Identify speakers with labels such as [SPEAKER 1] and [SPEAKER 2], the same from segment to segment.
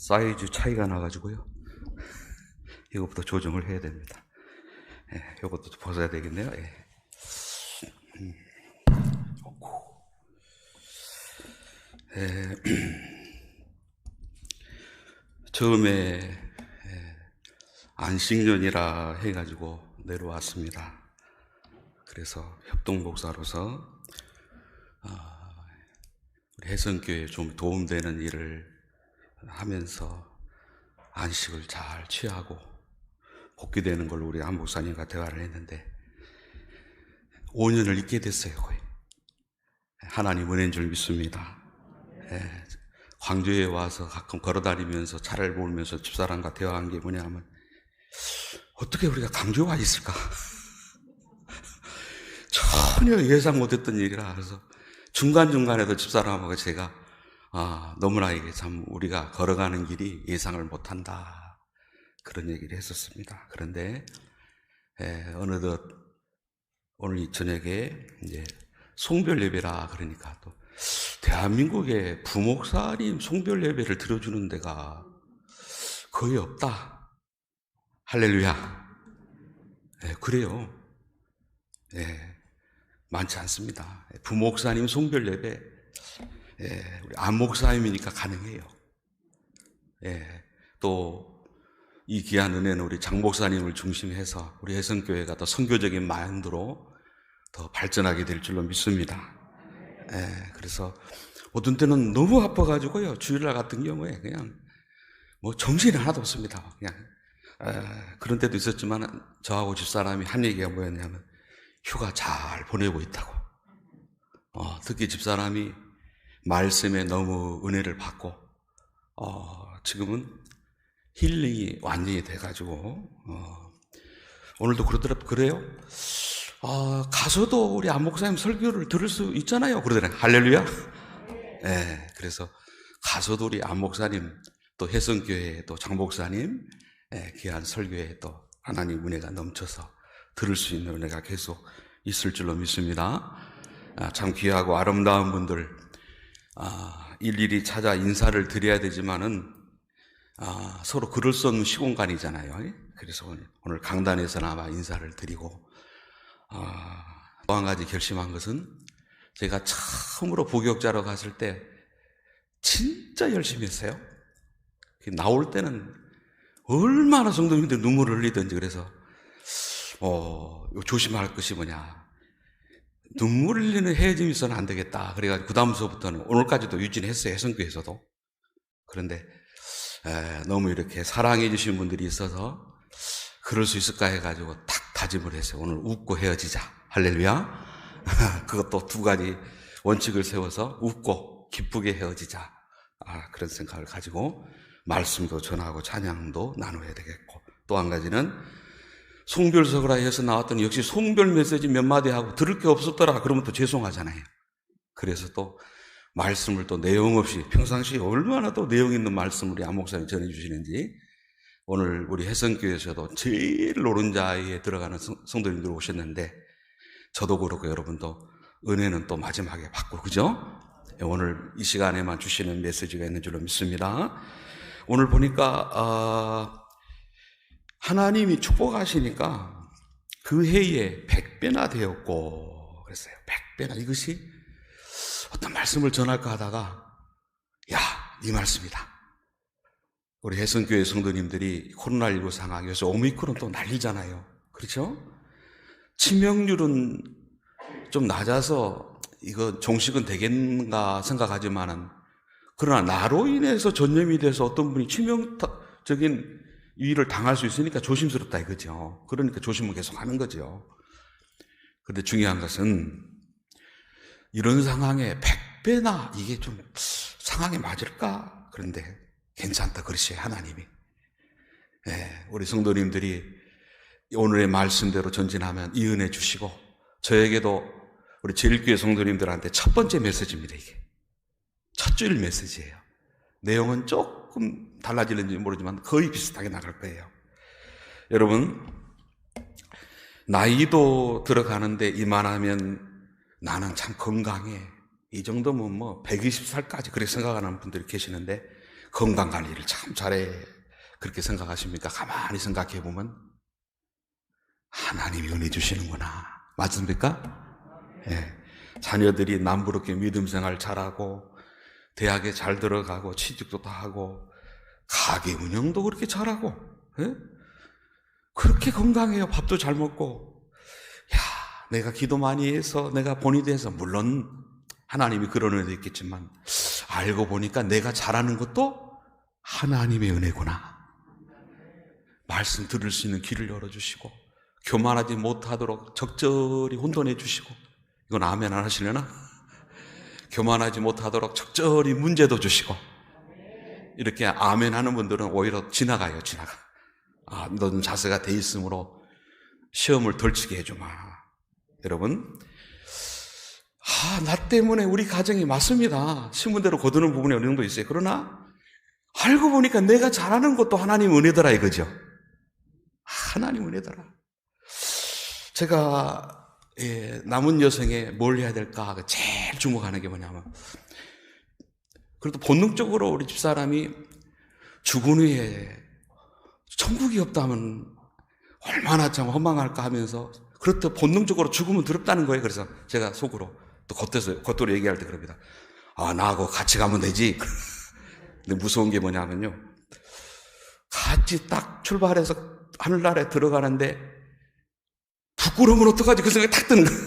[SPEAKER 1] 사이즈 차이가 나가지고요. 이것부터 조정을 해야 됩니다. 이것도 벗어야 되겠네요. 처음에 안식년이라 해가지고 내려왔습니다. 그래서 협동목사로서 우리 혜성교회에 좀 도움되는 일을 하면서 안식을 잘 취하고 복귀되는 걸로 우리 안 목사님과 대화를 했는데 5년을 있게 됐어요. 거의. 하나님 은혜인 줄 믿습니다. 광주에 와서 가끔 걸어다니면서 차를 몰면서 집사람과 대화한 게 뭐냐면 어떻게 우리가 광주에 와 있을까? 전혀 예상 못했던 일이라. 그래서 중간중간에도 집사람하고 제가 너무나 이게 참 우리가 걸어가는 길이 예상을 못한다, 그런 얘기를 했었습니다. 그런데 어느덧 오늘 이 저녁에 이제 송별 예배라 그러니까 또 대한민국에 부목사님 송별 예배를 드려주는 데가 거의 없다. 할렐루야. 그래요. 많지 않습니다. 부목사님 송별 예배, 우리 안 목사님이니까 가능해요. 또 이 귀한 은혜는 우리 장 목사님을 중심해서 우리 혜성교회가 더 선교적인 마인드로 더 발전하게 될 줄로 믿습니다. 그래서 어떤 때는 너무 아파가지고요, 주일날 같은 경우에 그냥 뭐 정신이 하나도 없습니다. 그냥 그런 때도 있었지만 저하고 집사람이 한 얘기가 뭐였냐면 휴가 잘 보내고 있다고. 특히 집사람이 말씀에 너무 은혜를 받고 지금은 힐링이 완전히 돼가지고 오늘도 그래요? 가서도 우리 안 목사님 설교를 들을 수 있잖아요. 그러더라고요. 할렐루야. 그래서 가서도 우리 안 목사님, 또 혜성교회, 또 장 목사님 귀한 설교에 또 하나님 은혜가 넘쳐서 들을 수 있는 은혜가 계속 있을 줄로 믿습니다. 참 귀하고 아름다운 분들 일일이 찾아 인사를 드려야 되지만은 서로 그럴 수 없는 시공간이잖아요. 그래서 오늘 강단에서나마 인사를 드리고, 또 한 가지 결심한 것은 제가 처음으로 부교육자로 갔을 때 진짜 열심히 했어요. 나올 때는 얼마나 성도님들 눈물을 흘리든지. 그래서 조심할 것이 뭐냐, 눈물 흘리는 헤어짐이 있어서는 안 되겠다. 그래가지고 그 다음서부터는 오늘까지도 유진했어요. 혜성교회에서도. 그런데 너무 이렇게 사랑해 주신 분들이 있어서 그럴 수 있을까 해가지고 딱 다짐을 했어요. 오늘 웃고 헤어지자. 할렐루야. 그것도 두 가지 원칙을 세워서 웃고 기쁘게 헤어지자. 그런 생각을 가지고 말씀도 전하고 찬양도 나눠야 되겠고, 또 한 가지는 송별석으로 해서 나왔더니 역시 송별 메시지 몇 마디 하고 들을 게 없었더라 그러면 또 죄송하잖아요. 그래서 또 말씀을 또 내용 없이 평상시에 얼마나 또 내용 있는 말씀을 우리 안 목사님 전해주시는지, 오늘 우리 혜성교회에서도 제일 노른자에 들어가는 성도님들 오셨는데 저도 그렇고 여러분도 은혜는 또 마지막에 받고, 그죠? 오늘 이 시간에만 주시는 메시지가 있는 줄로 믿습니다. 오늘 보니까 하나님이 축복하시니까 그 해에 100배나 되었고 그랬어요. 100배나. 이것이 어떤 말씀을 전할까 하다가 이 말씀이다. 우리 혜성교회 성도님들이 코로나19 상황, 요새 오미크론 또 난리잖아요. 그렇죠? 치명률은 좀 낮아서 이거 종식은 되겠는가 생각하지만은, 그러나 나로 인해서 전염이 돼서 어떤 분이 치명적인 위를 당할 수 있으니까 조심스럽다 이거죠. 그러니까 조심을 계속 하는 거죠. 그런데 중요한 것은 이런 상황에 100배나 이게 좀 상황에 맞을까? 그런데 괜찮다 그러시요 하나님이. 우리 성도님들이 오늘의 말씀대로 전진하면 이 은혜 주시고, 저에게도 우리 제일교회 성도님들한테 첫 번째 메시지입니다. 이게 첫 주일 메시지예요. 내용은 조금 달라지는지 모르지만 거의 비슷하게 나갈 거예요. 여러분, 나이도 들어가는데 이만하면 나는 참 건강해, 이 정도면 뭐 120살까지 그렇게 생각하는 분들이 계시는데 건강 관리를 참 잘해. 그렇게 생각하십니까? 가만히 생각해 보면 하나님이 은혜 주시는구나. 맞습니까? 예. 자녀들이 남부럽게 믿음 생활 잘하고 대학에 잘 들어가고 취직도 다 하고 가게 운영도 그렇게 잘하고, 예? 그렇게 건강해요. 밥도 잘 먹고. 야, 내가 기도 많이 해서 내가 본이 돼서 물론 하나님이 그런 은혜도 있겠지만 알고 보니까 내가 잘하는 것도 하나님의 은혜구나. 말씀 들을 수 있는 길을 열어주시고 교만하지 못하도록 적절히 혼돈해 주시고, 이건 아멘 안 하시려나? 교만하지 못하도록 적절히 문제도 주시고, 이렇게 아멘 하는 분들은 오히려 지나가요. 지나가. 아, 너는 자세가 돼 있으므로 시험을 덜 치게 해주마. 여러분, 나 때문에 우리 가정이 맞습니다. 신문대로 거두는 부분이 어느 정도 있어요. 그러나 알고 보니까 내가 잘하는 것도 하나님 은혜더라 이거죠. 하나님 은혜더라. 제가 남은 여생에 뭘 해야 될까 제일 주목하는 게 뭐냐면, 그래도 본능적으로 우리 집사람이 죽은 후에 천국이 없다면 얼마나 참 허망할까 하면서, 그렇다 본능적으로 죽으면 두렵다는 거예요. 그래서 제가 속으로 또 겉으로 얘기할 때 그럽니다. 나하고 같이 가면 되지. 근데 무서운 게 뭐냐면요, 같이 딱 출발해서 하늘나라에 들어가는데 부끄러우면 어떡하지? 그 생각이 탁 드는 거예요.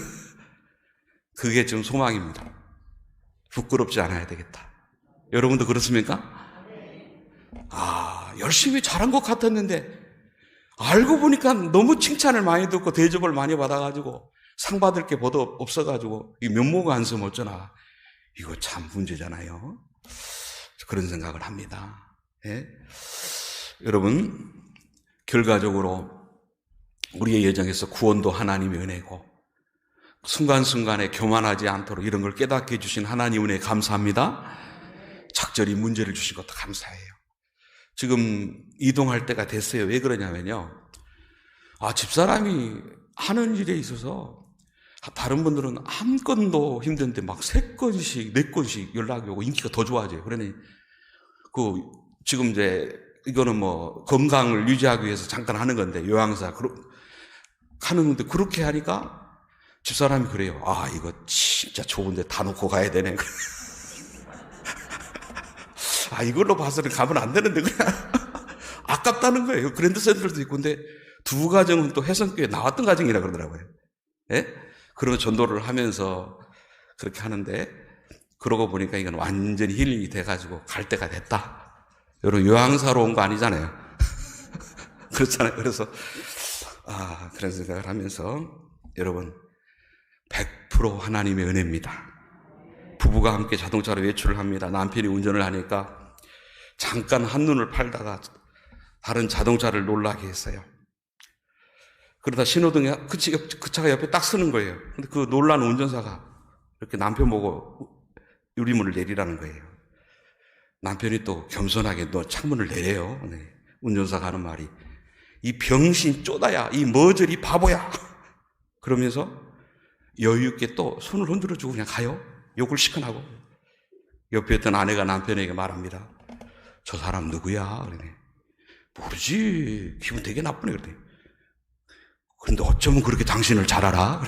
[SPEAKER 1] 그게 지금 소망입니다. 부끄럽지 않아야 되겠다. 여러분도 그렇습니까? 열심히 잘한 것 같았는데 알고 보니까 너무 칭찬을 많이 듣고 대접을 많이 받아가지고 상 받을 게 보도 없어가지고 이 면모가 안 쓰면 어쩌나. 이거 참 문제잖아요. 그런 생각을 합니다. 예? 여러분, 결과적으로 우리의 예정에서 구원도 하나님의 은혜고 순간순간에 교만하지 않도록 이런 걸 깨닫게 해주신 하나님 은혜에 감사합니다. 적절히 문제를 주신 것도 감사해요. 지금 이동할 때가 됐어요. 왜 그러냐면요, 집사람이 하는 일에 있어서 다른 분들은 한 건도 힘든데 막 3건씩 4건씩 연락이 오고 인기가 더 좋아져요. 그러니 지금 이제 이거는 뭐 건강을 유지하기 위해서 잠깐 하는 건데, 요양사 하는데 그렇게 하니까 집사람이 그래요. 이거 진짜 좋은데 다 놓고 가야 되네. 이걸로 봐서는 가면 안 되는데 그냥 아깝다는 거예요. 그랜드 센터도 있고. 근데 두 가정은 또 해성교회 나왔던 가정이라 그러더라고요. 예? 그런 전도를 하면서 그렇게 하는데, 그러고 보니까 이건 완전히 힐링이 돼가지고 갈 때가 됐다. 여러분, 요양사로 온 거 아니잖아요. 그렇잖아요. 그래서 그런 생각을 하면서, 여러분, 100% 하나님의 은혜입니다. 부부가 함께 자동차로 외출을 합니다. 남편이 운전을 하니까 잠깐 한눈을 팔다가 다른 자동차를 놀라게 했어요. 그러다 신호등에 그 차가 옆에 딱 서는 거예요. 근데 그 놀란 운전사가 이렇게 남편 보고 유리문을 내리라는 거예요. 남편이 또 겸손하게 너 창문을 내려요. 네. 운전사가 하는 말이, 이 병신 쪼다야, 이 머저리 바보야. 그러면서 여유 있게 또 손을 흔들어주고 그냥 가요. 욕을 시큰하고. 옆에 있던 아내가 남편에게 말합니다. 저 사람 누구야? 그러네. 모르지. 기분 되게 나쁘네. 그러더니. 근데 어쩌면 그렇게 당신을 잘 알아?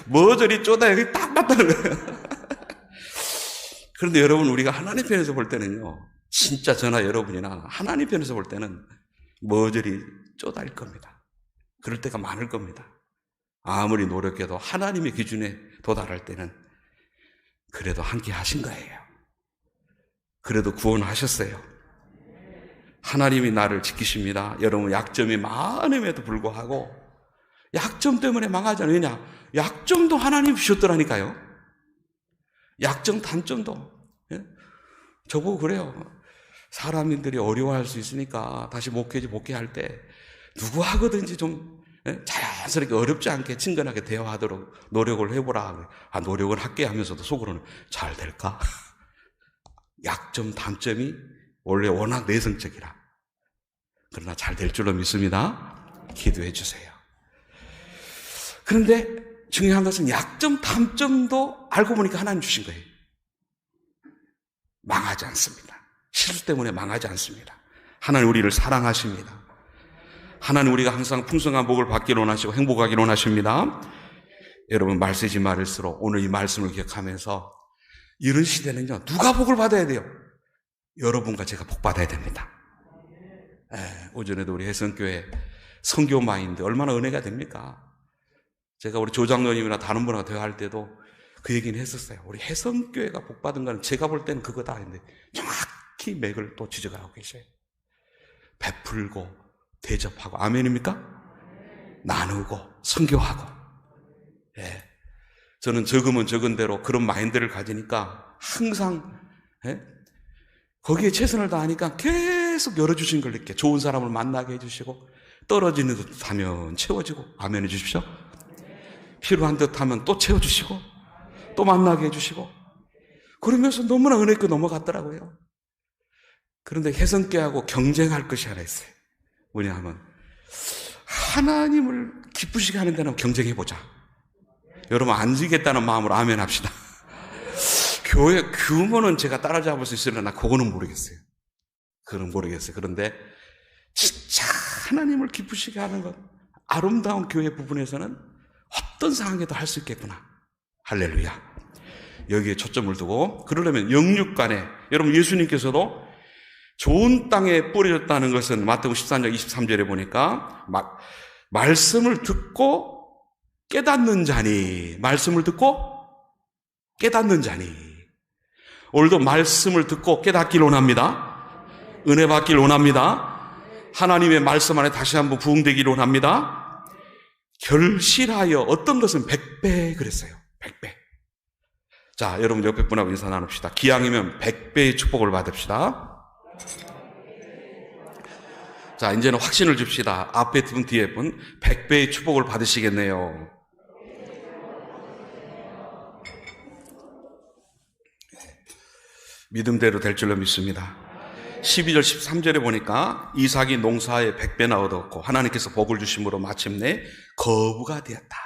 [SPEAKER 1] 머저리 쪼다 여기 딱 맞다는 거예요. 그런데 여러분, 우리가 하나님 편에서 볼 때는요, 진짜 저나 여러분이나 하나님 편에서 볼 때는 머저리 쪼다일 겁니다. 그럴 때가 많을 겁니다. 아무리 노력해도 하나님의 기준에 도달할 때는 그래도 함께 하신 거예요. 그래도 구원하셨어요. 하나님이 나를 지키십니다. 여러분, 약점이 많음에도 불구하고 약점 때문에 망하잖아요. 왜냐? 약점도 하나님 주셨더라니까요. 약점, 단점도. 예? 저보고 그래요. 사람들이 어려워할 수 있으니까 다시 목회할 때 누구 하거든지 좀 자연스럽게 어렵지 않게 친근하게 대화하도록 노력을 해보라. 노력을 할게 하면서도 속으로는 잘 될까? 약점, 단점이 원래 워낙 내성적이라. 그러나 잘 될 줄로 믿습니다. 기도해 주세요. 그런데 중요한 것은 약점, 단점도 알고 보니까 하나님 주신 거예요. 망하지 않습니다. 실수 때문에 망하지 않습니다. 하나님 우리를 사랑하십니다. 하나님 우리가 항상 풍성한 복을 받기를 원하시고 행복하기를 원하십니다. 여러분 말 쓰지 말을수록 오늘 이 말씀을 기억하면서 이런 시대는요, 누가 복을 받아야 돼요? 여러분과 제가 복 받아야 됩니다. 오전에도 우리 혜성교회 선교 마인드 얼마나 은혜가 됩니까? 제가 우리 조장로님이나 다른 분하고 대화할 때도 그 얘기는 했었어요. 우리 혜성교회가 복 받은 거는 제가 볼 때는 그거다 했는데 정확히 맥을 또 지적하고 계셔요. 베풀고 대접하고, 아멘입니까? 나누고 선교하고. 저는 적으면 적은 대로 그런 마인드를 가지니까 항상 거기에 최선을 다하니까 계속 열어주신 걸 이렇게 좋은 사람을 만나게 해주시고, 떨어지는 듯 하면 채워지고, 아멘 해주십시오. 필요한 듯 하면 또 채워주시고 또 만나게 해주시고, 그러면서 너무나 은혜 있게 넘어갔더라고요. 그런데 혜성교회하고 경쟁할 것이 하나 있어요. 뭐냐 하면 하나님을 기쁘시게 하는 데는 경쟁해보자. 여러분 안 지겠다는 마음으로 아멘 합시다. 교회 규모는 제가 따라잡을 수 있으려나 그거는 모르겠어요. 그런데 진짜 하나님을 기쁘시게 하는 것, 아름다운 교회 부분에서는 어떤 상황에도 할 수 있겠구나. 할렐루야. 여기에 초점을 두고, 그러려면 영육간에, 여러분 예수님께서도 좋은 땅에 뿌려졌다는 것은 마태복음 14장 23절에 보니까 말씀을 듣고 깨닫는 자니, 말씀을 듣고 깨닫는 자니. 오늘도 말씀을 듣고 깨닫기를 원합니다. 은혜 받기를 원합니다. 하나님의 말씀 안에 다시 한번 부응되기를 원합니다. 결실하여 어떤 것은 100배 그랬어요. 100배. 자, 여러분 옆에 분하고 인사 나눕시다. 기왕이면 100배의 축복을 받읍시다. 자, 이제는 확신을 줍시다. 앞에 분 뒤에 분 100배의 축복을 받으시겠네요. 믿음대로 될 줄로 믿습니다. 12절 13절에 보니까 이삭이 농사에 100배나 얻었고 하나님께서 복을 주심으로 마침내 거부가 되었다.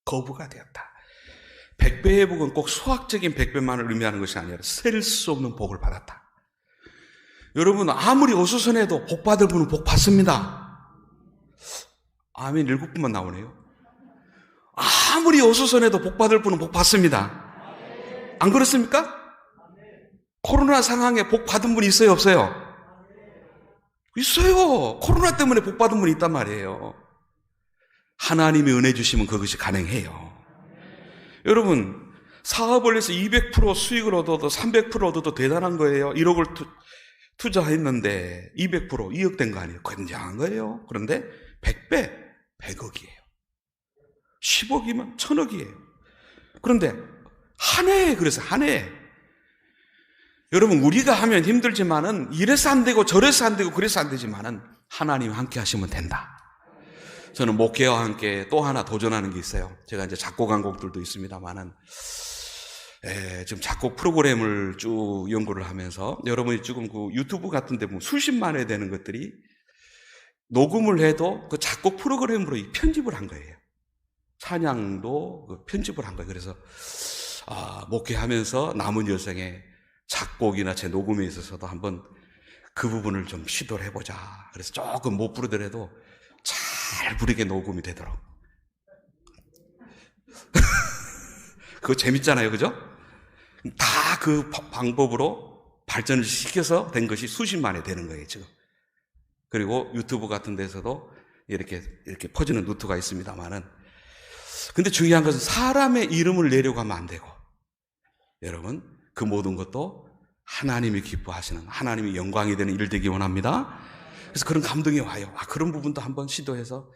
[SPEAKER 1] 거부가 되었다. 100배의 복은 꼭 수학적인 100배만을 의미하는 것이 아니라 셀 수 없는 복을 받았다. 여러분 아무리 어수선해도 복 받을 분은 복 받습니다. 아멘 7분만 나오네요. 아무리 어수선해도 복 받을 분은 복 받습니다. 안 그렇습니까? 코로나 상황에 복 받은 분이 있어요, 없어요? 있어요. 코로나 때문에 복 받은 분이 있단 말이에요. 하나님이 은혜 주시면 그것이 가능해요. 여러분 사업을 해서 200% 수익을 얻어도 300% 얻어도 대단한 거예요. 1억을 투자했는데 200% 2억 된 거 아니에요. 굉장한 거예요. 그런데 100배 100억이에요. 10억이면 1000억이에요. 그런데 한 해에, 그래서 한 해에 여러분 우리가 하면 힘들지만은 이래서 안 되고 저래서 안 되고 그래서 안 되지만은 하나님 함께 하시면 된다. 저는 목회와 함께 또 하나 도전하는 게 있어요. 제가 이제 작곡한 곡들도 있습니다만은 지금 작곡 프로그램을 쭉 연구를 하면서 여러분이 지금 그 유튜브 같은 데 보면 수십만 회 되는 것들이 녹음을 해도 그 작곡 프로그램으로 편집을 한 거예요. 찬양도 그 편집을 한 거예요. 그래서 목회하면서 남은 여생에 작곡이나 제 녹음에 있어서도 한번 그 부분을 좀 시도를 해보자. 그래서 조금 못 부르더라도 잘 부르게 녹음이 되도록. 그거 재밌잖아요, 그죠? 다 그 방법으로 발전을 시켜서 된 것이 수십만에 되는 거예요, 지금. 그리고 유튜브 같은 데서도 이렇게 퍼지는 루트가 있습니다만은. 근데 중요한 것은 사람의 이름을 내려고 하면 안 되고, 여러분, 그 모든 것도 하나님이 기뻐하시는, 하나님이 영광이 되는 일 되기 원합니다. 그래서 그런 감동이 와요. 그런 부분도 한번 시도해서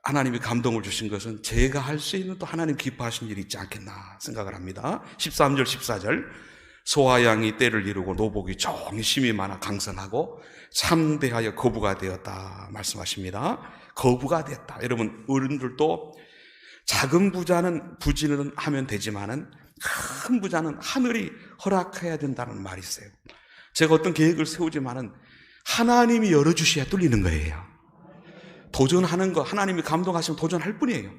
[SPEAKER 1] 하나님이 감동을 주신 것은 제가 할 수 있는 또 하나님 기뻐하시는 일이 있지 않겠나 생각을 합니다. 13절 14절 소아양이 때를 이루고 노복이 종이 심이 많아 강선하고 참대하여 거부가 되었다 말씀하십니다. 거부가 되었다. 여러분 어른들도 작은 부지는 하면 되지만은 큰 부자는 하늘이 허락해야 된다는 말이 있어요. 제가 어떤 계획을 세우지만은 하나님이 열어주셔야 뚫리는 거예요. 도전하는 거 하나님이 감동하시면 도전할 뿐이에요.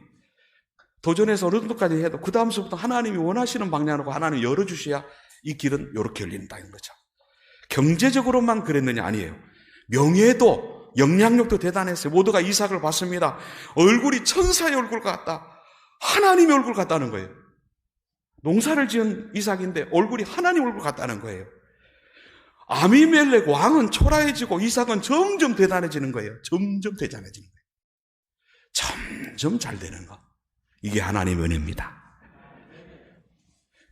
[SPEAKER 1] 도전해서 어느 정도까지 해도 그 다음서부터 하나님이 원하시는 방향으로 하나님이 열어주셔야 이 길은 이렇게 열린다는 거죠. 경제적으로만 그랬느냐? 아니에요. 명예도 영향력도 대단했어요. 모두가 이삭을 봤습니다. 얼굴이 천사의 얼굴 같다. 하나님의 얼굴 같다는 거예요. 농사를 지은 이삭인데 얼굴이 하나님 얼굴 같다는 거예요. 아비멜렉 왕은 초라해지고 이삭은 점점 대단해지는 거예요. 점점 대단해지는 거예요. 점점 잘 되는 거. 이게 하나님의 은혜입니다.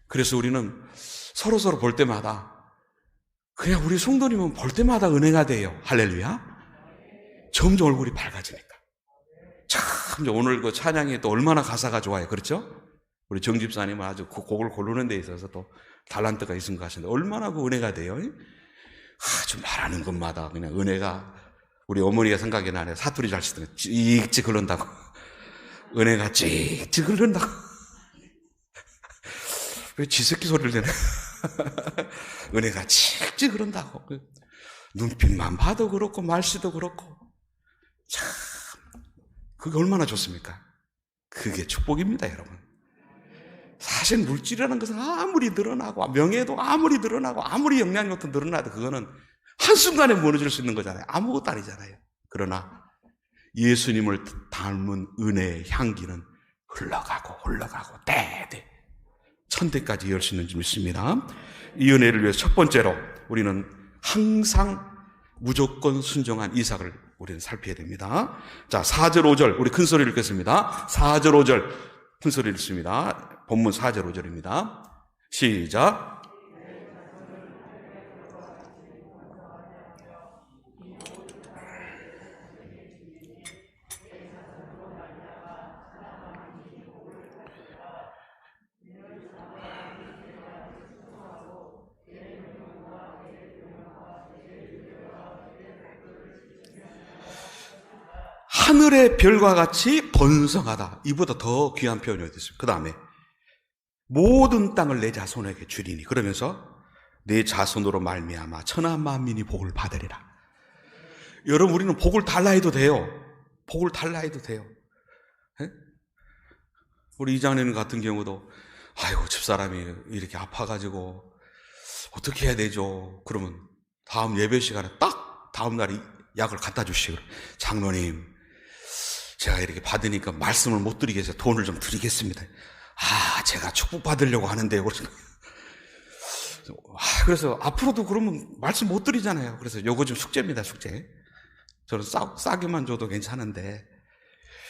[SPEAKER 1] 그래서 우리는 서로 볼 때마다 그냥 우리 성도님은 볼 때마다 은혜가 돼요. 할렐루야. 점점 얼굴이 밝아지니까. 참 오늘 그 찬양이 또 얼마나 가사가 좋아요. 그렇죠? 우리 정 집사님은 아주 곡을 고르는 데 있어서 또 달란트가 있은 것 같은데 얼마나 그 은혜가 돼요. 아주 말하는 것마다 그냥 은혜가, 우리 어머니가 생각이 나네. 사투리 잘 쓰더니 찍찍 흐른다고. 은혜가 찍찍 흐른다고. 왜 지새끼 소리를 내네. 은혜가 찍찍 흐른다고. 눈빛만 봐도 그렇고 말씨도 그렇고 참 그게 얼마나 좋습니까? 그게 축복입니다, 여러분. 사실 물질이라는 것은 아무리 늘어나고 명예도 아무리 늘어나고 아무리 영향력도 늘어나도 그거는 한순간에 무너질 수 있는 거잖아요. 아무것도 아니잖아요. 그러나 예수님을 닮은 은혜의 향기는 흘러가고 때에 천대까지 이을 수 있는 줄 믿습니다. 이 은혜를 위해서 첫 번째로 우리는 항상 무조건 순종한 이삭을 우리는 살펴야 됩니다. 자, 4절 5절 우리 큰 소리를 읽겠습니다. 4절 5절 큰 소리를 읽습니다. 본문 4절 5절입니다. 시작. 하늘의 별과 같이 번성하다. 이보다 더 귀한 표현이 어디 있습니까? 그 다음에 모든 땅을 내 자손에게 주리니, 그러면서 내 자손으로 말미암아 천하 만민이 복을 받으리라. 여러분, 우리는 복을 달라 해도 돼요. 복을 달라 해도 돼요. 에? 우리 이장님 같은 경우도 아이고 집사람이 이렇게 아파가지고 어떻게 해야 되죠? 그러면 다음 예배 시간에 딱 다음 날에 약을 갖다 주시고, 장로님 제가 이렇게 받으니까 말씀을 못 드리겠어요. 돈을 좀 드리겠습니다. 아, 제가 축복받으려고 하는데요. 그래서 앞으로도 그러면 말씀 못 드리잖아요. 그래서 요거 좀 숙제입니다, 숙제. 저는 싸게만 줘도 괜찮은데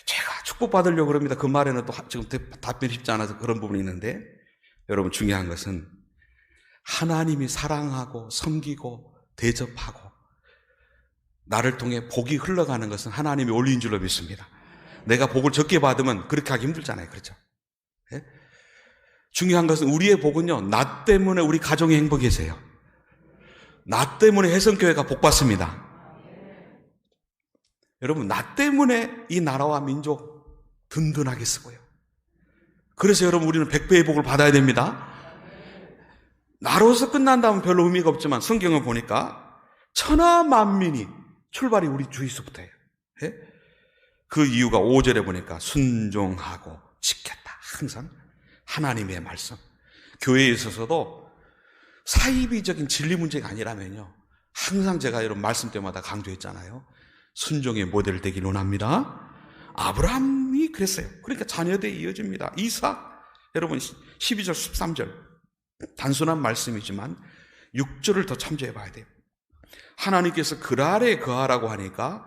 [SPEAKER 1] 제가 축복받으려고 그럽니다. 그 말에는 또 지금 답변이 쉽지 않아서 그런 부분이 있는데, 여러분 중요한 것은 하나님이 사랑하고 섬기고 대접하고 나를 통해 복이 흘러가는 것은 하나님이 올린 줄로 믿습니다. 내가 복을 적게 받으면 그렇게 하기 힘들잖아요. 그렇죠? 네? 중요한 것은 우리의 복은요, 나 때문에 우리 가정이 행복해져요. 나 때문에 혜성교회가 복 받습니다. 여러분, 나 때문에 이 나라와 민족 든든하게 쓰고요. 그래서 여러분, 우리는 100배의 복을 받아야 됩니다. 나로서 끝난다면 별로 의미가 없지만 성경을 보니까 천하 만민이 출발이 우리 주위서부터예요. 예? 그 이유가 5절에 보니까 순종하고 지켰다. 항상 하나님의 말씀. 교회에 있어서도 사이비적인 진리 문제가 아니라면요, 항상 제가 여러분 말씀 때마다 강조했잖아요. 순종의 모델 되기 원합니다. 아브라함이 그랬어요. 그러니까 자녀대에 이어집니다. 이삭, 여러분 12절 13절 단순한 말씀이지만 6절을 더 참조해 봐야 돼요. 하나님께서 그 아래 거하라고 하니까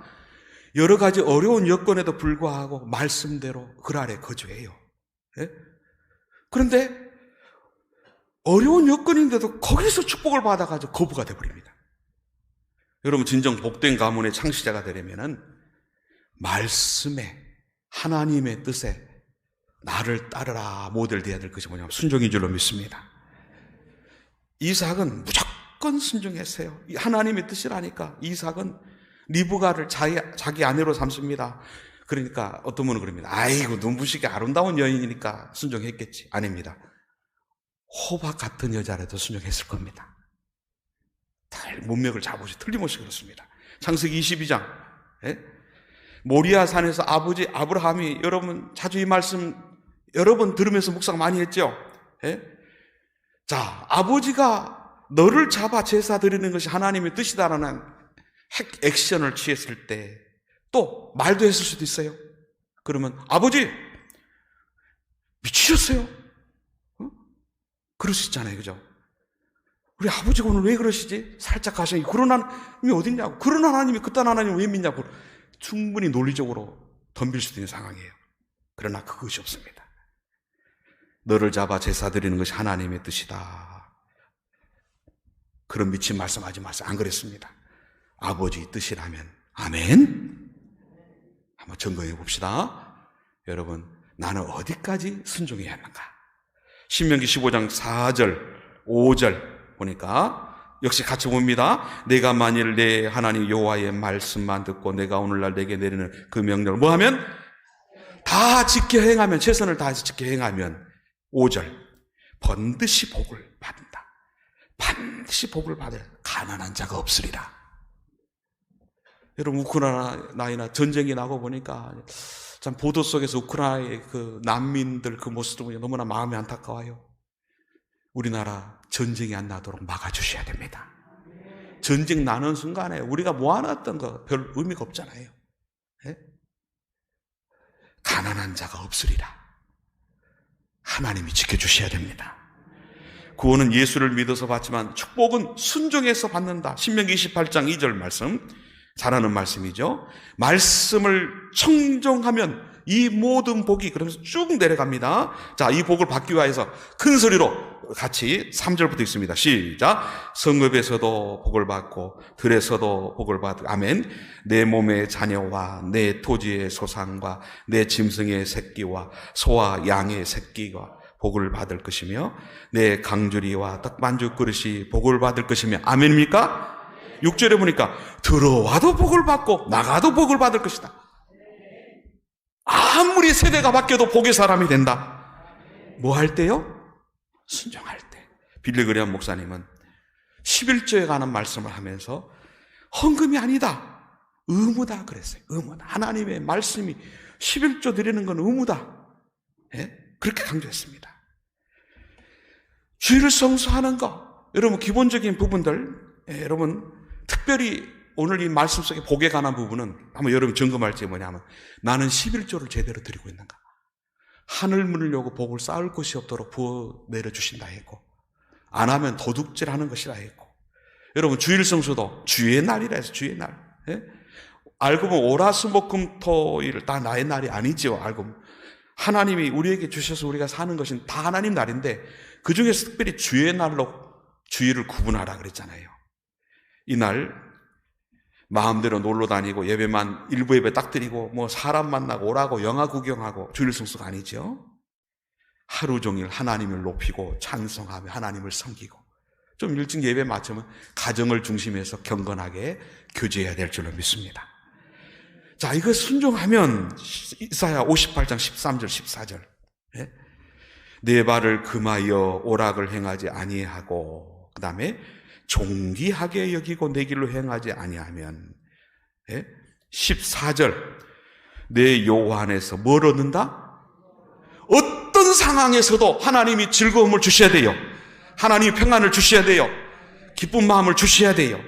[SPEAKER 1] 여러 가지 어려운 여건에도 불구하고 말씀대로 그 아래 거주해요. 예? 그런데 어려운 여건인데도 거기서 축복을 받아가지고 거부가 돼버립니다. 여러분, 진정 복된 가문의 창시자가 되려면은 말씀에, 하나님의 뜻에 나를 따르라 모델 돼야 될 것이 뭐냐면 순종인 줄로 믿습니다. 이삭은 무조건 순종했어요. 하나님의 뜻이라니까. 이삭은 리브가를 자기 아내로 삼습니다. 그러니까 어떤 분은 그럽니다. 아이고, 눈부시게 아름다운 여인이니까 순종했겠지. 아닙니다. 호박 같은 여자라도 순종했을 겁니다. 문맥을 잡으시 틀림없이 그렇습니다. 창세기 22장 예? 모리아 산에서 아버지 아브라함이, 여러분 자주 이 말씀 여러 번 들으면서 묵상 많이 했죠. 예? 자, 아버지가 너를 잡아 제사 드리는 것이 하나님의 뜻이다라는 액션을 취했을 때 또 말도 했을 수도 있어요. 그러면 아버지 미치셨어요? 그럴 수 있잖아요. 그죠? 우리 아버지가 오늘 왜 그러시지? 살짝 가시니 그런 하나님이 어딨냐고, 그런 하나님이 그딴 하나님을 왜 믿냐고 충분히 논리적으로 덤빌 수도 있는 상황이에요. 그러나 그것이 없습니다. 너를 잡아 제사 드리는 것이 하나님의 뜻이다. 그런 미친 말씀하지 마세요. 안 그랬습니다. 아버지 뜻이라면 아멘. 한번 점검해 봅시다. 여러분, 나는 어디까지 순종해야 하는가? 신명기 15장 4절 5절 보니까 역시 같이 봅니다. 내가 만일 내 하나님 여호와의 말씀만 듣고 내가 오늘날 내게 내리는 그 명령을 뭐하면? 다 지켜 행하면, 최선을 다해서 지켜 행하면 5절 반드시 복을 받는다. 반드시 복을 받을 가난한 자가 없으리라. 여러분, 우크라이나 전쟁이 나고 보니까 참 보도 속에서 우크라이나의 그 난민들 그 모습도 보니 너무나 마음이 안타까워요. 우리나라 전쟁이 안 나도록 막아주셔야 됩니다. 전쟁 나는 순간에 우리가 모아놨던 거 별 의미가 없잖아요. 네? 가난한 자가 없으리라. 하나님이 지켜주셔야 됩니다. 구원은 예수를 믿어서 받지만 축복은 순종해서 받는다. 신명기 28장 2절 말씀, 잘하는 말씀이죠. 말씀을 청종하면 이 모든 복이, 그러면서 쭉 내려갑니다. 자, 이 복을 받기 위해서 큰 소리로 같이 3절부터 있습니다. 시작. 성읍에서도 복을 받고 들에서도 복을 받고, 아멘. 내 몸의 자녀와 내 토지의 소산과 내 짐승의 새끼와 소와 양의 새끼가 복을 받을 것이며 내 강주리와 떡반죽 그릇이 복을 받을 것이며, 아멘입니까? 6절에 보니까 들어와도 복을 받고 나가도 복을 받을 것이다. 아무리 세대가 바뀌어도 복의 사람이 된다. 뭐 할 때요? 순종할 때. 빌리 그레이엄 목사님은 11조에 관한 말씀을 하면서 헌금이 아니다, 의무다 그랬어요. 의무다. 하나님의 말씀이 11조 드리는 건 의무다. 예? 그렇게 강조했습니다. 주일을 성수하는 것, 여러분 기본적인 부분들, 여러분 특별히 오늘 이 말씀 속에 복에 관한 부분은 한번 여러분 점검할 게 뭐냐면, 나는 11조를 제대로 드리고 있는가? 하늘문을 열고 복을 쌓을 곳이 없도록 부어 내려주신다 했고, 안 하면 도둑질하는 것이라 했고, 여러분 주일 성수도 주의 날이라 해서 주의 날. 예? 알고 보면 오라수목금토일 다 나의 날이 아니죠. 알고 보면 하나님이 우리에게 주셔서 우리가 사는 것은 다 하나님 날인데, 그 중에서 특별히 주의 날로 주일을 구분하라 그랬잖아요. 이날 마음대로 놀러 다니고 예배만 일부 예배 딱 드리고 뭐 사람 만나고 오라고 영화 구경하고 주일 성수가 아니죠. 하루 종일 하나님을 높이고 찬송하며 하나님을 섬기고, 좀 일찍 예배 마치면 가정을 중심해서 경건하게 교제해야 될 줄로 믿습니다. 자, 이거 순종하면 이사야 58장 13절 14절, 예? 내 발을 금하여 오락을 행하지 아니하고, 그 다음에 종기하게 여기고 내 길로 행하지 아니하면, 예? 14절 내 여호와 안에서 뭘 얻는다? 어떤 상황에서도 하나님이 즐거움을 주셔야 돼요. 하나님이 평안을 주셔야 돼요. 기쁜 마음을 주셔야 돼요.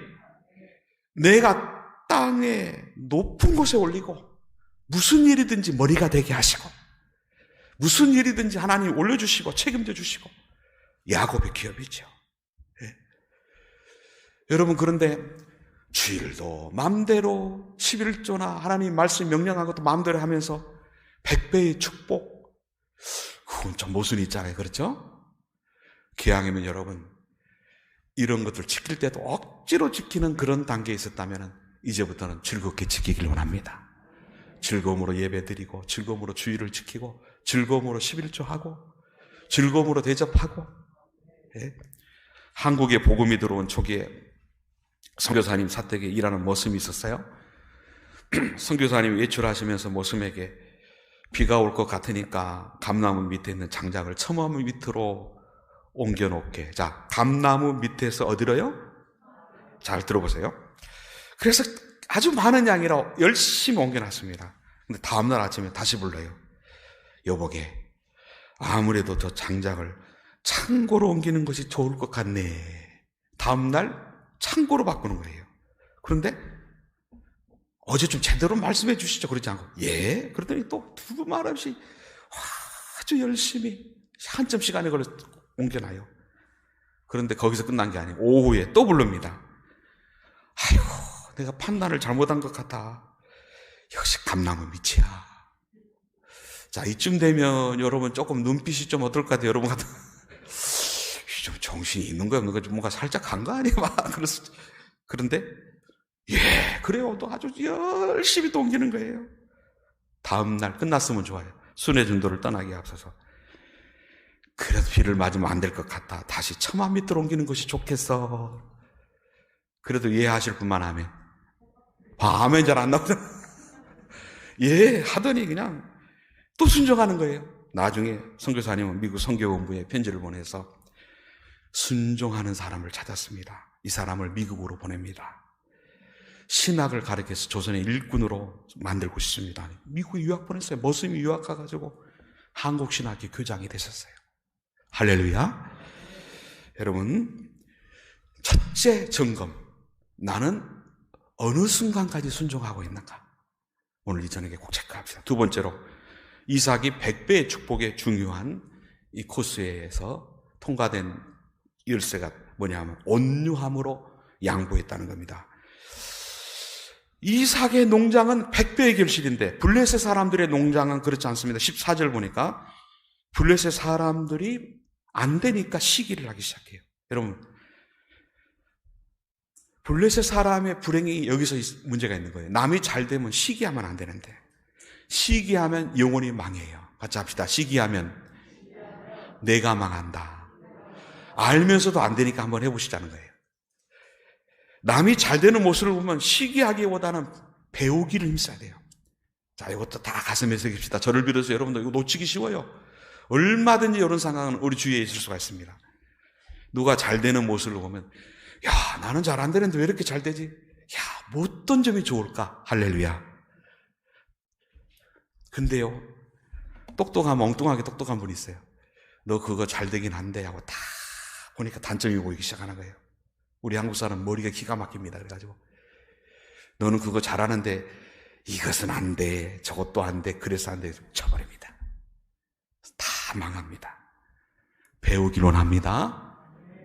[SPEAKER 1] 내가 땅에 높은 곳에 올리고 무슨 일이든지 머리가 되게 하시고, 무슨 일이든지 하나님 올려주시고 책임져 주시고, 야곱의 기업이죠. 예. 여러분, 그런데 주일도 마음대로 11조나 하나님 말씀 명령한 것도 마음대로 하면서 100배의 축복, 그건 좀 모순이 있잖아요. 그렇죠? 기왕이면 여러분, 이런 것들 지킬 때도 억지로 지키는 그런 단계에 있었다면 이제부터는 즐겁게 지키길 원합니다. 즐거움으로 예배드리고, 즐거움으로 주일을 지키고, 즐거움으로 11조 하고, 즐거움으로 대접하고. 예? 한국에 복음이 들어온 초기에 선교사님 사택에 일하는 모습이 있었어요. 선교사님이 외출하시면서 모습에게 비가 올 것 같으니까 감나무 밑에 있는 장작을 처마무 밑으로 옮겨놓게. 자, 감나무 밑에서 어디로요? 잘 들어보세요. 그래서 아주 많은 양이라 열심히 옮겨놨습니다. 근데 다음날 아침에 다시 불러요. 여보게, 아무래도 저 장작을 창고로 옮기는 것이 좋을 것 같네. 다음날 창고로 바꾸는 거예요. 그런데 어제 좀 제대로 말씀해 주시죠. 그러지 않고 예? 그러더니 또 두 말 없이 아주 열심히 한참 시간에 걸려서 옮겨놔요. 그런데 거기서 끝난 게 아니에요. 오후에 또 부릅니다. 아이고, 내가 판단을 잘못한 것 같아. 역시 감나무 밑이야. 자, 이쯤 되면 여러분 조금 눈빛이 좀 어떨 것 같아요. 여러분 같은 좀 정신이 있는 거야 없는 거야. 뭔가 살짝 간 거 아니야? 막 그런데 예, 그래요. 또 아주 열심히 또 옮기는 거예요. 다음날 끝났으면 좋아요. 순회 전도를 떠나기에 앞서서 그래도 비를 맞으면 안 될 것 같다. 다시 1000만 밑으로 옮기는 것이 좋겠어. 그래도 이해하실 분만 하면 아멘 잘 안 나오잖아. 예 하더니 그냥 또 순종하는 거예요. 나중에 선교사님은 미국 선교본부에 편지를 보내서 순종하는 사람을 찾았습니다. 이 사람을 미국으로 보냅니다. 신학을 가르쳐서 조선의 일꾼으로 만들고 싶습니다. 미국에 유학 보냈어요. 머슴이 유학 가가지고 한국신학교 교장이 되셨어요. 할렐루야. 여러분, 첫째 점검, 나는 어느 순간까지 순종하고 있는가? 오늘 이 저녁에 꼭 체크합시다. 두 번째로, 이삭이 100배의 축복의 중요한 이 코스에서 통과된 열쇠가 뭐냐면 온유함으로 양보했다는 겁니다. 이삭의 농장은 100배의 결실인데 블레셋 사람들의 농장은 그렇지 않습니다. 14절 보니까 블레셋 사람들이 안 되니까 시기를 하기 시작해요. 여러분, 블레셋 사람의 불행이 여기서 문제가 있는 거예요. 남이 잘 되면 시기하면 안 되는데 시기하면 영원히 망해요. 같이 합시다. 시기하면 내가 망한다. 알면서도 안 되니까 한번 해보시자는 거예요. 남이 잘 되는 모습을 보면 시기하기보다는 배우기를 힘써야 돼요. 자, 이것도 다 가슴에 새깁시다. 저를 비롯해서 여러분들 이거 놓치기 쉬워요. 얼마든지 이런 상황은 우리 주위에 있을 수가 있습니다. 누가 잘 되는 모습을 보면 야, 나는 잘 안 되는데 왜 이렇게 잘 되지? 야, 뭐 어떤 점이 좋을까? 할렐루야. 근데요, 엉뚱하게 똑똑한 분이 있어요. 너 그거 잘 되긴 한데 하고 다 보니까 단점이 보이기 시작하는 거예요. 우리 한국 사람 머리가 기가 막힙니다. 그래가지고 너는 그거 잘하는데 이것은 안 돼, 저것도 안 돼, 그래서 안 돼, 쳐버립니다. 다 망합니다. 배우길 원합니다.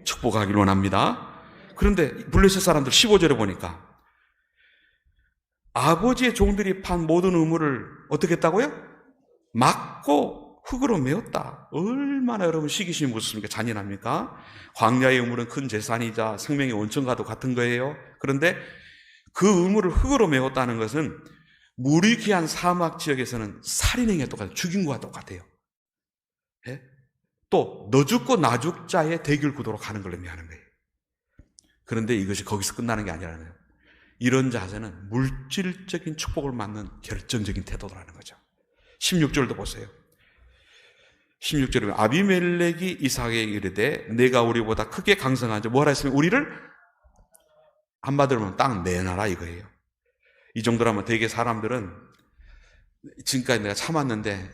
[SPEAKER 1] 축복하길 원합니다. 그런데 블레셋 사람들 15절에 보니까 아버지의 종들이 판 모든 우물을 어떻게 했다고요? 막고 흙으로 메웠다. 얼마나 여러분 시기심이 무섭습니까? 잔인합니까? 광야의 우물은 큰 재산이자 생명의 원천과도 같은 거예요. 그런데 그 우물을 흙으로 메웠다는 것은 물이 귀한 사막 지역에서는 살인행위가 똑같아요. 죽인 것과 똑같아요. 예? 또 너 죽고 나 죽자의 대결 구도로 가는 걸 의미하는 거예요. 그런데 이것이 거기서 끝나는 게 아니라는 거예요. 이런 자세는 물질적인 축복을 맞는 결정적인 태도라는 거죠. 16절도 보세요. 16절에 보면 아비멜렉이 이삭에게 이르되 내가 우리보다 크게 강성한 자 뭐라 했으면 우리를 한마디로 하면 땅 내놔라 이거예요. 이 정도라면 되게 사람들은 지금까지 내가 참았는데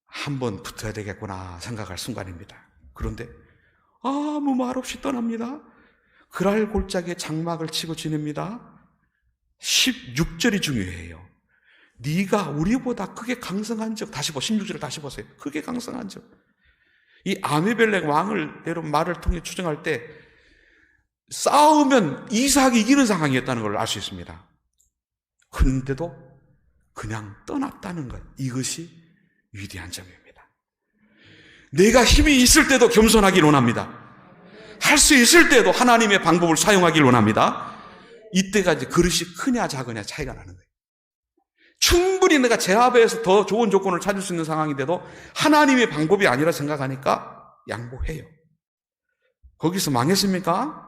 [SPEAKER 1] 한번 붙어야 되겠구나 생각할 순간입니다. 그런데 아무 말 없이 떠납니다. 그랄 골짜기에 장막을 치고 지냅니다. 16절이 중요해요. 네가 우리보다 크게 강성한 적, 다시 16절을 다시 보세요. 크게 강성한 적. 이 아비멜렉 왕을 여러분 말을 통해 추정할 때 싸우면 이삭이 이기는 상황이었다는 걸 알 수 있습니다. 그런데도 그냥 떠났다는 것, 이것이 위대한 점입니다. 내가 힘이 있을 때도 겸손하길 원합니다. 할 수 있을 때도 하나님의 방법을 사용하길 원합니다. 이때가 이제 그릇이 크냐 작으냐 차이가 나는 거예요. 충분히 내가 제 앞에서 더 좋은 조건을 찾을 수 있는 상황인데도 하나님의 방법이 아니라 생각하니까 양보해요. 거기서 망했습니까?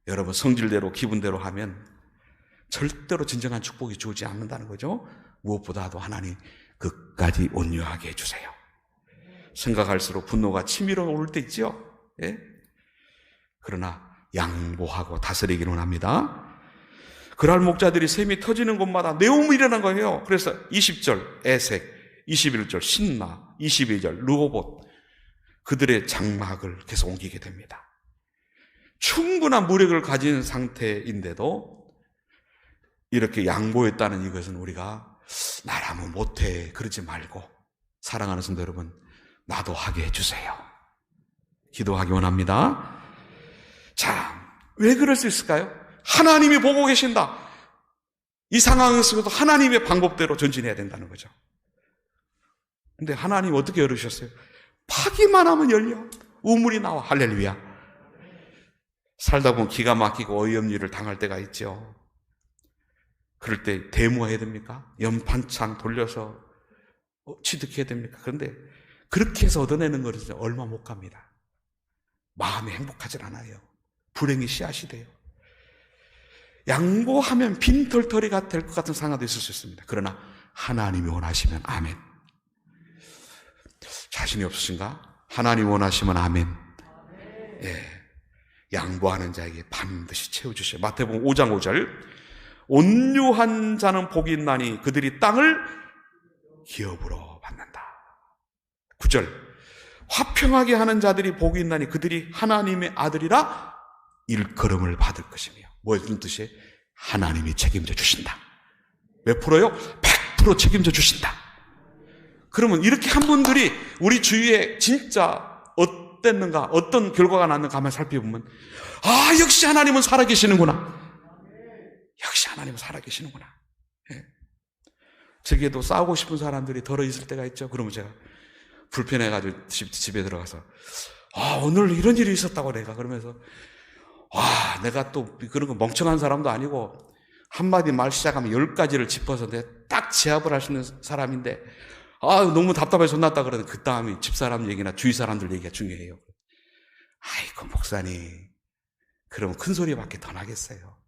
[SPEAKER 1] 여러분 성질대로 기분대로 하면 절대로 진정한 축복이 주어지지 않는다는 거죠. 무엇보다도 하나님 끝까지 온유하게 해주세요. 생각할수록 분노가 치밀어 오를 때 있죠. 예? 그러나 양보하고 다스리기를 원합니다. 그랄 목자들이 샘이 터지는 곳마다 내음이 일어난 거예요. 그래서 20절 에색, 21절 신나, 22절 르호봇 그들의 장막을 계속 옮기게 됩니다. 충분한 무력을 가진 상태인데도 이렇게 양보했다는 이것은 우리가 나라면 못해 그러지 말고, 사랑하는 성도 여러분, 나도 하게 해주세요. 기도하기 원합니다. 자, 왜 그럴 수 있을까요? 하나님이 보고 계신다. 이 상황에서도 하나님의 방법대로 전진해야 된다는 거죠. 근데 하나님 어떻게 열으셨어요? 파기만 하면 열려. 우물이 나와. 할렐루야. 살다 보면 기가 막히고 어이없는 일을 당할 때가 있죠. 그럴 때 대모해야 됩니까? 연판창 돌려서 취득해야 됩니까? 그런데 그렇게 해서 얻어내는 것은 얼마 못 갑니다. 마음이 행복하질 않아요. 불행의 씨앗이 돼요. 양보하면 빈털터리가 될 것 같은 상황도 있을 수 있습니다. 그러나 하나님이 원하시면 아멘. 자신이 없으신가? 하나님 원하시면 아멘. 예, 양보하는 자에게 반드시 채워주셔요. 마태복음 5장 5절, 온유한 자는 복이 있나니 그들이 땅을 기업으로 받는다. 9절, 화평하게 하는 자들이 복이 있나니 그들이 하나님의 아들이라 일컬음을 받을 것이며. 무슨 뜻이에요? 하나님이 책임져 주신다. 몇 프로요? 100% 책임져 주신다. 그러면 이렇게 한 분들이 우리 주위에 진짜 어땠는가, 어떤 결과가 났는가 한번 살펴보면, 아, 역시 하나님은 살아계시는구나. 역시 하나님은 살아계시는구나. 예. 저기에도 싸우고 싶은 사람들이 덜어 있을 때가 있죠. 그러면 제가 불편해가지고 집에 들어가서, 아, 오늘 이런 일이 있었다고 내가. 그러면서, 와, 내가 또 그런 거 멍청한 사람도 아니고 한마디 말 시작하면 10가지를 짚어서 내가 딱 제압을 할 수 있는 사람인데, 아, 너무 답답해서 혼났다 그러는 그 다음에 집사람 얘기나 주위 사람들 얘기가 중요해요. 아이고, 목사님, 그러면 큰 소리밖에 더 나겠어요.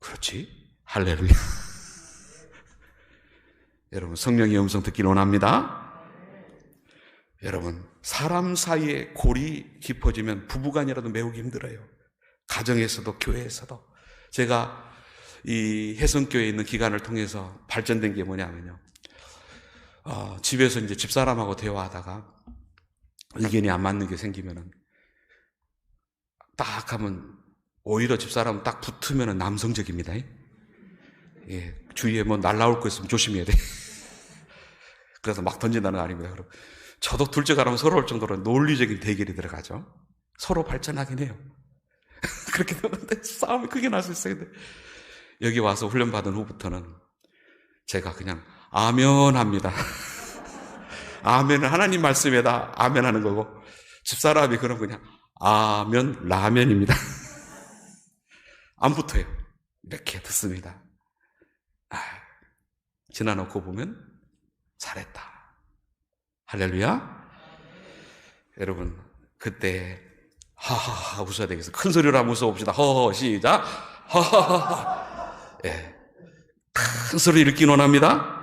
[SPEAKER 1] 그렇지? 할렐루야. 여러분, 성령의 음성 듣길 원합니다. 여러분, 사람 사이에 골이 깊어지면 부부간이라도 매우기 힘들어요. 가정에서도 교회에서도. 제가 이 혜성교회에 있는 기간을 통해서 발전된 게 뭐냐면요, 집에서 이제 집사람하고 대화하다가 의견이 안 맞는 게 생기면은 딱 하면 오히려 집사람 딱 붙으면은 남성적입니다. 예, 주위에 뭐 날라올 거 있으면 조심해야 돼. 그래서 막 던진다는 거 아닙니다. 그럼 저도 둘째가 라면 서러울 정도로 논리적인 대결이 들어가죠. 서로 발전하긴 해요. 그렇게 되는데 싸움이 크게 날 수 있어요. 근데 여기 와서 훈련받은 후부터는 제가 그냥 아멘 합니다. 아멘은 하나님 말씀에다 아멘 하는 거고, 집사람이 그럼 그냥 아멘 라면입니다. 안 붙어요. 이렇게 듣습니다. 지나놓고 보면 잘했다. 할렐루야. 여러분, 그때 하하하 웃어야 되겠어요. 큰 소리로 한번 웃어봅시다. 허허, 시작. 하하하. 예, 큰 소리 읽기 원합니다.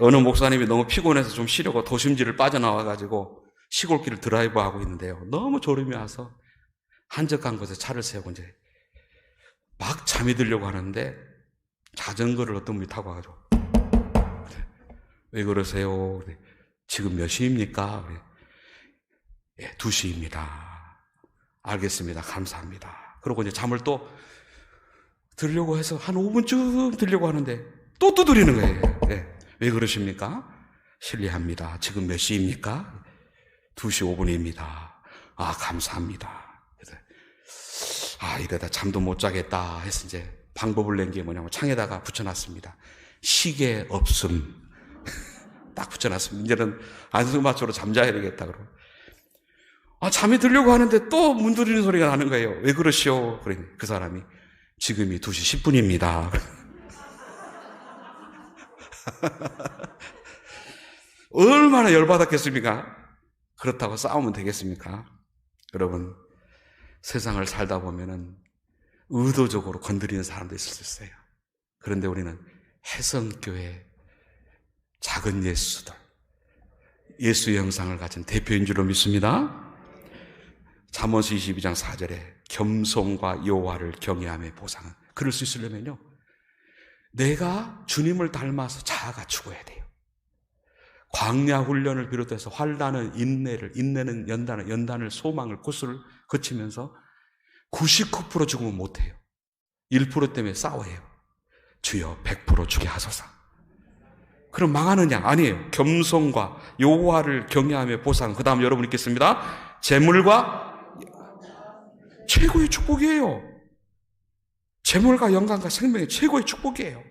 [SPEAKER 1] 어느 목사님이 너무 피곤해서 좀 쉬려고 도심지를 빠져나와가지고 시골길을 드라이브하고 있는데요, 너무 졸음이 와서 한적한 곳에 차를 세우고 이제 막 잠이 들려고 하는데 자전거를 어떤 분이 타고 와가지고, 왜 그러세요? 그래. 지금 몇 시입니까? 그래. 예, 2시입니다. 알겠습니다. 감사합니다. 그러고 이제 잠을 또 들려고 해서 한 5분쯤 들려고 하는데 또 두드리는 거예요. 예. 왜 그러십니까? 실례합니다. 지금 몇 시입니까? 2시 5분입니다. 아, 감사합니다. 그래서 이러다 잠도 못 자겠다 해서 이제 방법을 낸 게 뭐냐면 창에다가 붙여놨습니다. 시계 없음. 딱 붙여놨습니다. 이제는 안성맞춤으로 잠자야 되겠다. 그러고. 잠이 들려고 하는데 또 문 두드리는 소리가 나는 거예요. 왜 그러시오? 그러니 그 사람이 지금이 2시 10분입니다. 얼마나 열받았겠습니까? 그렇다고 싸우면 되겠습니까? 여러분, 세상을 살다 보면은 의도적으로 건드리는 사람도 있을 수 있어요. 그런데 우리는 혜성교회 작은 예수들, 예수의 형상을 가진 대표인 줄로 믿습니다. 잠언서 22장 4절에 겸손과 여호와를 경외함의 보상은, 그럴 수 있으려면요, 내가 주님을 닮아서 자아가 죽어야 돼요. 광야 훈련을 비롯해서 환난은 인내를, 인내는 연단을, 연단을 소망을, 고수를 거치면서 99% 죽으면 못해요. 1% 때문에 싸워요. 주여 100% 주게 하소서. 그럼 망하느냐? 아니에요. 겸손과 여호와를 경외하며 보상. 그 다음 여러분 읽겠습니다. 재물과 최고의 축복이에요. 재물과 영광과 생명의 최고의 축복이에요.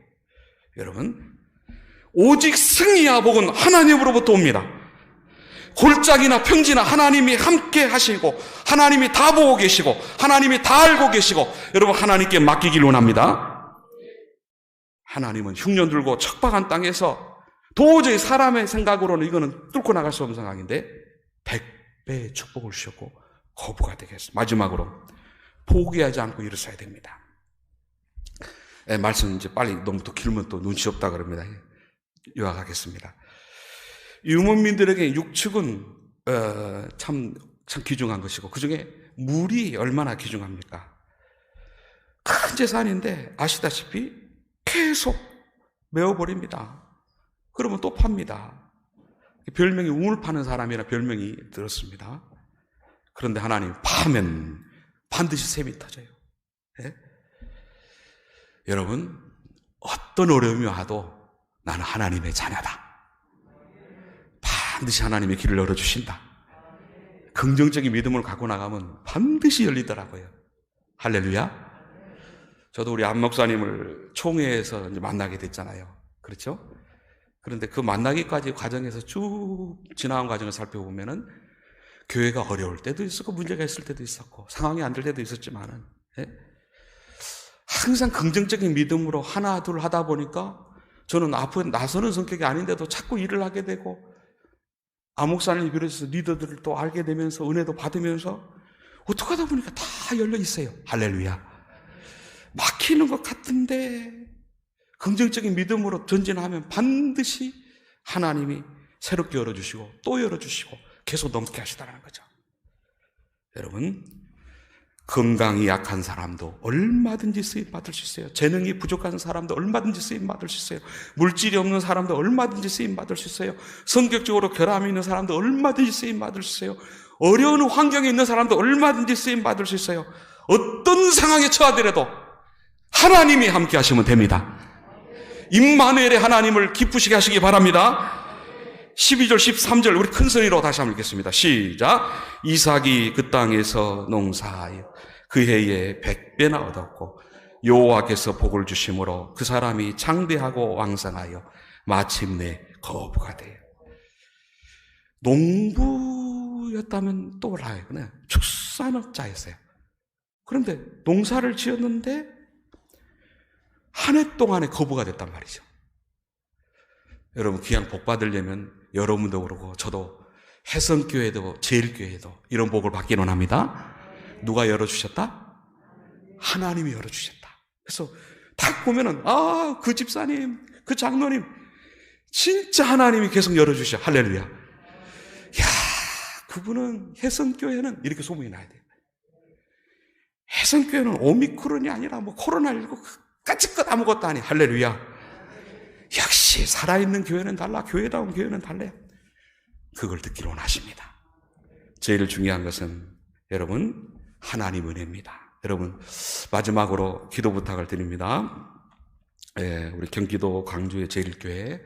[SPEAKER 1] 여러분, 오직 승리와 복은 하나님으로부터 옵니다. 골짜기나 평지나 하나님이 함께 하시고, 하나님이 다 보고 계시고, 하나님이 다 알고 계시고, 여러분 하나님께 맡기길 원합니다. 하나님은 흉년 들고 척박한 땅에서 도저히 사람의 생각으로는 이거는 뚫고 나갈 수 없는 상황인데 100배의 축복을 주셨고 거부가 되겠습니다. 마지막으로 포기하지 않고 일어서야 됩니다. 말씀 이제 빨리 너무 또 길면 또 눈치 없다 그럽니다. 요약하겠습니다. 유목민들에게 육축은 참 귀중한 것이고 그 중에 물이 얼마나 귀중합니까? 큰 재산인데 아시다시피 계속 메워버립니다. 그러면 또 팝니다. 별명이 우물 파는 사람이라 별명이 들었습니다. 그런데 하나님 파면 반드시 샘이 터져요. 네? 여러분, 어떤 어려움이 와도 나는 하나님의 자녀다. 반드시 하나님의 길을 열어주신다. 긍정적인 믿음을 갖고 나가면 반드시 열리더라고요. 할렐루야. 저도 우리 안 목사님을 총회에서 이제 만나게 됐잖아요. 그렇죠? 그런데 그 만나기까지 과정에서 쭉 지나온 과정을 살펴보면은 교회가 어려울 때도 있었고 문제가 있을 때도 있었고 상황이 안 될 때도 있었지만은 항상 긍정적인 믿음으로 하나 둘 하다 보니까 저는 앞에 나서는 성격이 아닌데도 자꾸 일을 하게 되고 안 목사님을 비롯해서 리더들을 또 알게 되면서 은혜도 받으면서 어떻게 하다 보니까 다 열려 있어요. 할렐루야. 막히는 것 같은데 긍정적인 믿음으로 전진하면 반드시 하나님이 새롭게 열어주시고 또 열어주시고 계속 넘게 하시다는 거죠. 여러분, 건강이 약한 사람도 얼마든지 쓰임받을 수 있어요. 재능이 부족한 사람도 얼마든지 쓰임받을 수 있어요. 물질이 없는 사람도 얼마든지 쓰임받을 수 있어요. 성격적으로 결함이 있는 사람도 얼마든지 쓰임받을 수 있어요. 어려운 환경에 있는 사람도 얼마든지 쓰임받을 수 있어요. 어떤 상황에 처하더라도 하나님이 함께 하시면 됩니다. 임마누엘의 하나님을 기쁘시게 하시기 바랍니다. 12절 13절 우리 큰 소리로 다시 한번 읽겠습니다. 시작. 이삭이 그 땅에서 농사하여 그 해에 100배나 얻었고 여호와께서 복을 주심으로 그 사람이 장대하고 왕성하여 마침내 거부가 돼요. 농부였다면 또 몰라요. 그냥 축산업자였어요. 그런데 농사를 지었는데 한 해 동안에 거부가 됐단 말이죠. 여러분 귀한 복 받으려면 여러분도 그러고 저도 해성교회도 제일교회도 이런 복을 받기는 합니다. 누가 열어주셨다? 하나님이 열어주셨다. 그래서 딱 보면은 그 집사님, 그 장로님 진짜 하나님이 계속 열어주셔. 할렐루야. 야, 그분은 해성교회는 이렇게 소문이 나야 돼요. 해성교회는 오미크론이 아니라 뭐 코로나19 까짓것 아무것도 아니. 할렐루야. 역시 살아있는 교회는 달라. 교회다운 교회는 달라요. 그걸 듣기로 원하십니다. 제일 중요한 것은 여러분 하나님 은혜입니다. 여러분 마지막으로 기도 부탁을 드립니다. 우리 경기도 광주의 제일교회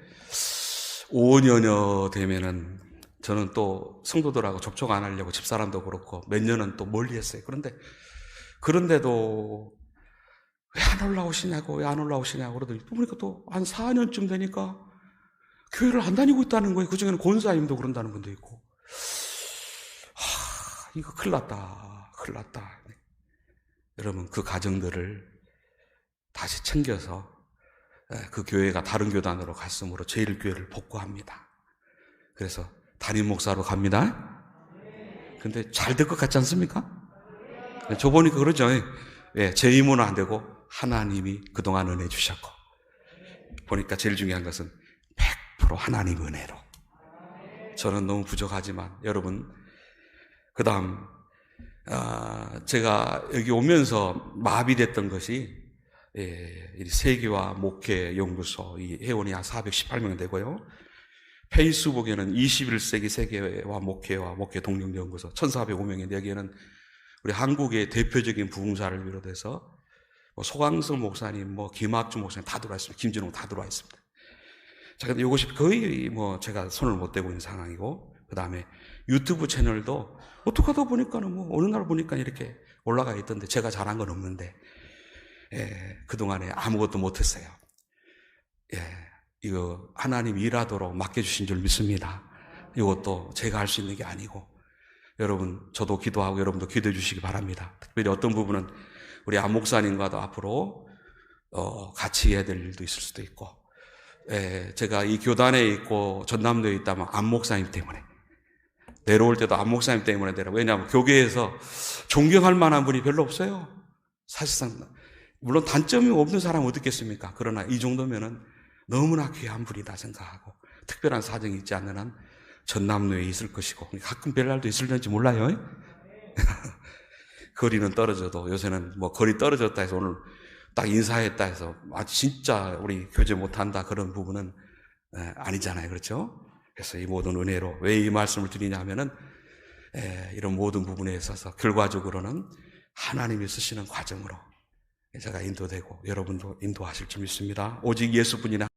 [SPEAKER 1] 5년여 되면은 저는 또 성도들하고 접촉 안 하려고 집사람도 그렇고 몇 년은 또 멀리 했어요. 그런데도 왜 안 올라오시냐고, 왜 안 올라오시냐고 그러더니 또 보니까 또 한 4년쯤 되니까 교회를 안 다니고 있다는 거예요. 그 중에는 권사님도 그런다는 분도 있고. 이거 큰일 났다. 네. 여러분, 그 가정들을 다시 챙겨서 그 교회가 다른 교단으로 갔으므로 제일교회를 복구합니다. 그래서 담임 목사로 갑니다. 근데 잘 될 것 같지 않습니까? 저 보니까 그러죠. 제 힘으로는 안 되고 하나님이 그동안 은혜 주셨고 보니까 제일 중요한 것은 100% 하나님 은혜로. 저는 너무 부족하지만 여러분 그 다음 제가 여기 오면서 마비됐던 것이 세계화 목회 연구소 이 회원이 한 418명 되고요. 페이스북에는 21세기 세계화 목회와 목회 동력연구소 1405명인데 여기에는 우리 한국의 대표적인 부흥사를 비롯해서 소강성 목사님, 김학주 목사님 다 들어와 있습니다. 김진웅 다 들어와 있습니다. 자, 근데 이것이 거의 제가 손을 못 대고 있는 상황이고, 그 다음에 유튜브 채널도 어떻게 하다 보니까는 어느 날 보니까 이렇게 올라가 있던데 제가 잘한 건 없는데, 그동안에 아무것도 못했어요. 이거 하나님 일하도록 맡겨주신 줄 믿습니다. 이것도 제가 할 수 있는 게 아니고, 여러분, 저도 기도하고 여러분도 기도해 주시기 바랍니다. 특별히 어떤 부분은 우리 안 목사님과도 앞으로 같이 해야 될 일도 있을 수도 있고, 제가 이 교단에 있고 전남도에 있다면 안 목사님 때문에 내려올 때도 안 목사님 때문에 내려. 왜냐하면 교계에서 존경할 만한 분이 별로 없어요. 사실상 물론 단점이 없는 사람은 어떻겠습니까? 그러나 이 정도면은 너무나 귀한 분이다 생각하고, 특별한 사정이 있지 않는 한 전남도에 있을 것이고, 가끔 뵐 날도 있을는지 몰라요. 거리는 떨어져도 요새는 거리 떨어졌다 해서 오늘 딱 인사했다 해서 진짜 우리 교제 못한다 그런 부분은 아니잖아요. 그렇죠? 그래서 이 모든 은혜로 왜 이 말씀을 드리냐 하면은 이런 모든 부분에 있어서 결과적으로는 하나님이 쓰시는 과정으로 제가 인도되고 여러분도 인도하실 줄 믿습니다. 오직 예수뿐이나